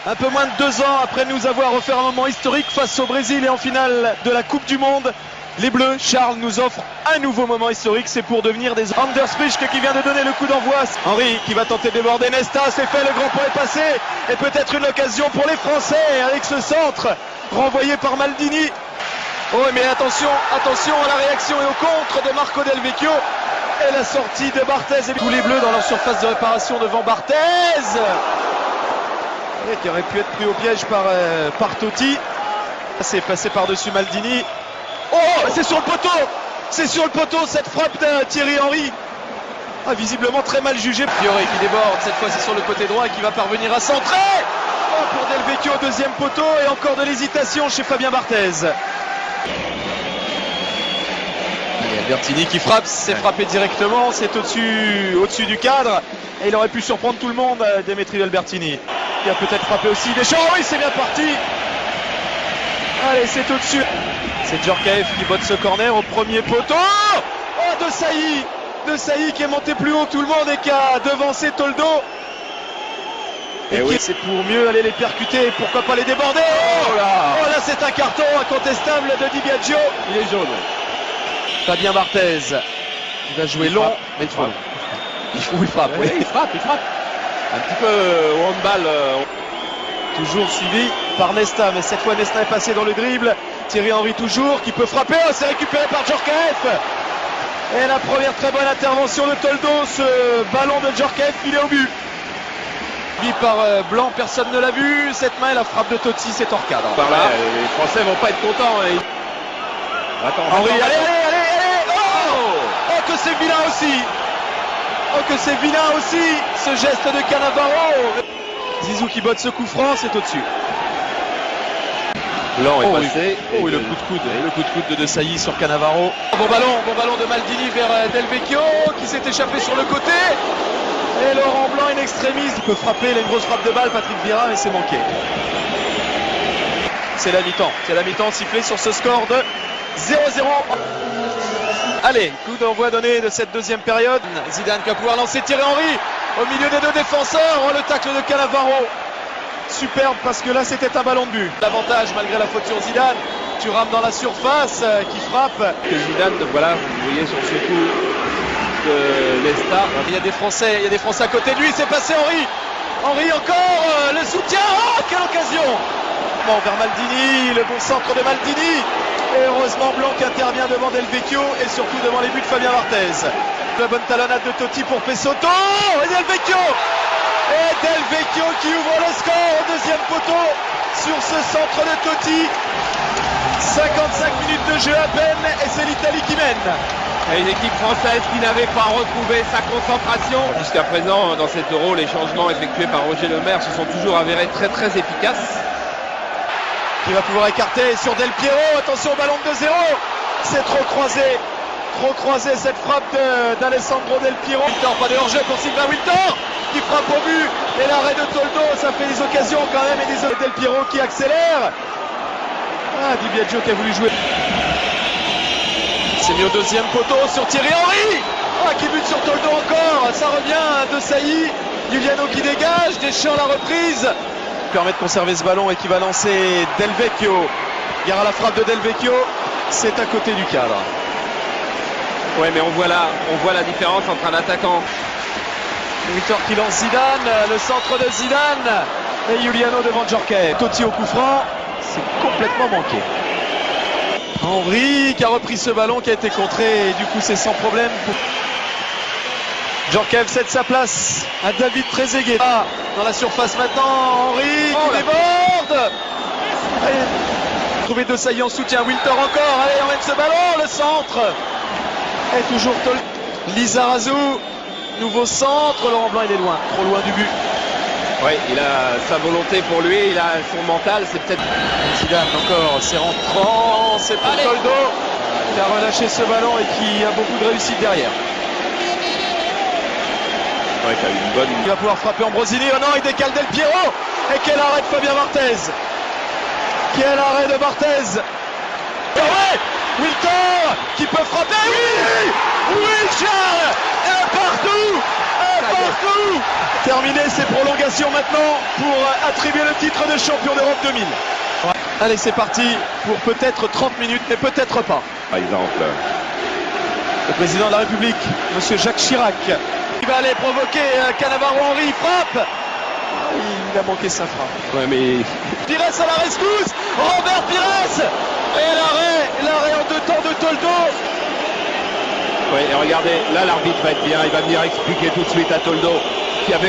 Un peu moins de 2 ans après nous avoir offert un moment historique face au Brésil et en finale de la Coupe du Monde, les Bleus, Charles, nous offrent un nouveau moment historique. C'est pour devenir des Anders Prischke qui vient de donner le coup d'envoi. Henry qui va tenter de déborder Nesta, c'est fait, le grand point est passé. Et peut-être une occasion pour les Français avec ce centre renvoyé par Maldini. Oh mais attention à la réaction et au contre de Marco Del Vecchio. Et la sortie de Barthez. Et tous les Bleus dans leur surface de réparation devant Barthez. Et qui aurait pu être pris au piège par Totti. C'est passé par-dessus Maldini. Oh, c'est sur le poteau! C'est sur le poteau cette frappe de Thierry Henry. Ah, visiblement très mal jugé. Fiore qui déborde, cette fois c'est sur le côté droit et qui va parvenir à centrer. Oh, pour Del Vecchio, deuxième poteau et encore de l'hésitation chez Fabien Barthez. Et Albertini qui frappe, c'est frappé directement, c'est au-dessus du cadre. Et il aurait pu surprendre tout le monde, Demetrio Albertini. Il a peut-être frappé aussi Deschamps. Oui, c'est bien parti. Allez, c'est au-dessus. C'est Djorkaeff qui botte ce corner au premier poteau. Oh, De Sailly qui est monté plus haut tout le monde et qui a devancé Toldo. Et oui, c'est pour mieux aller les percuter et pourquoi pas les déborder. Oh là, c'est un carton incontestable de Di Biagio. Il est jaune. Fabien Barthez. Il va jouer long, mais il frappe. Il frappe. Oui, il frappe. Un petit peu au handball. Toujours suivi par Nesta, mais cette fois Nesta est passé dans le dribble. Thierry Henry toujours, qui peut frapper, oh, c'est récupéré par Djorkaeff. Et la première très bonne intervention de Toldo, ce ballon de Djorkaeff, il est au but. Suivi par Blanc, personne ne l'a vu. Cette main, la frappe de Totti, c'est hors cadre. Par là, les Français vont pas être contents. Henry, allez. Oh, que c'est vilain aussi. Oh, que c'est vilain aussi, ce geste de Cannavaro. Zizou qui botte ce coup franc, c'est au-dessus. Blanc est passé. Le coup de coude de Sailly sur Cannavaro. Bon ballon de Maldini vers Del Vecchio qui s'est échappé sur le côté. Et Laurent Blanc in extremis. Il peut frapper, il a une grosse frappe de balle, Patrick Vieira, mais c'est manqué. C'est la mi-temps sifflée sur ce score de 0-0. Allez, coup d'envoi donné de cette deuxième période. Zidane qui va pouvoir lancer Thierry Henry au milieu des deux défenseurs. Oh, le tacle de Cannavaro. Superbe parce que là c'était un ballon de but. L'avantage malgré la faute sur Zidane. Thuram dans la surface qui frappe. Et Zidane, voilà, vous voyez sur ce coup de Nesta. Il y a des Français à côté de lui. C'est passé Henry encore le soutien. Oh, quelle occasion. Bon, vers Maldini, le bon centre de Maldini. Et heureusement Blanc qui intervient devant Del Vecchio et surtout devant les buts de Fabien Barthez. La bonne talonnade de Totti pour Pessotto. Et Del Vecchio. Et Del Vecchio qui ouvre le score au deuxième poteau sur ce centre de Totti. 55 minutes de jeu à peine et c'est l'Italie qui mène. Et une équipe française qui n'avait pas retrouvé sa concentration. Jusqu'à présent, dans cet Euro, les changements effectués par Roger Lemaire se sont toujours avérés très très efficaces. Qui va pouvoir écarter sur Del Piero. Attention au ballon de 2-0. C'est trop croisé cette frappe d'Alessandro Del Piero. Wiltor, pas de hors-jeu pour Sylvain Wiltor qui frappe au but. Et l'arrêt de Toldo, ça fait des occasions quand même. Et des Del Piero qui accélère. Ah, Di Biagio qui a voulu jouer. C'est mis au deuxième poteau sur Thierry Henry. Ah, qui bute sur Toldo encore. Ça revient de Sailly. Giuliano qui dégage. Deschamps la reprise. Permet de conserver ce ballon et qui va lancer Del Vecchio. Gare à la frappe de Del Vecchio. C'est à côté du cadre. Ouais, mais on voit la différence entre un attaquant. Victor qui lance Zidane, le centre de Zidane et Giuliano devant Djorkaeff. Totti au coup franc, c'est complètement manqué. Henry qui a repris ce ballon qui a été contré et du coup c'est sans problème. Djorkaeff cède sa place à David Trezeguet. Ah, dans la surface maintenant, Henry qui déborde. Trouver De Sailly en soutien, Wiltor encore, allez emmène ce ballon, le centre. Et toujours Lizarazu. Nouveau centre, Laurent Blanc il est loin, trop loin du but. Oui, il a sa volonté pour lui, il a son mental, c'est peut-être... Zidane encore, c'est rentrant, c'est pour Toldo qui a relâché ce ballon et qui a beaucoup de réussite derrière. Ouais, qui a eu une bonne... Il va pouvoir frapper Ambrosini, oh non, il décale Del Piero. Et quel arrêt de Fabien Barthez. Quel arrêt de Barthez. Oh ouais, Wiltor qui peut frapper, oui Charles, un partout. Terminé ces prolongations maintenant pour attribuer le titre de champion d'Europe 2000. Ouais. Allez, c'est parti pour peut-être 30 minutes, mais peut-être pas. Par exemple. Le président de la République, monsieur Jacques Chirac, il va aller provoquer Cannavaro Henry, il frappe. Il a manqué sa frappe. Ouais, mais Pires à la rescousse, Robert Pires. Et l'arrêt en 2 temps de Toldo. ouais, et regardez, là l'arbitre va être bien, il va venir expliquer tout de suite à Toldo qu'il n'y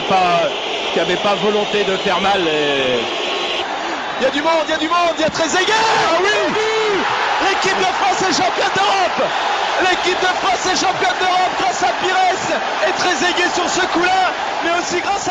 avait pas volonté de faire mal. Il y a du monde, il y a Trezeguet. Ah oui. L'équipe de France est championne d'Europe. L'équipe de France est championne d'Europe grâce à Pires et Trezeguet sur ce coup-là, mais aussi grâce à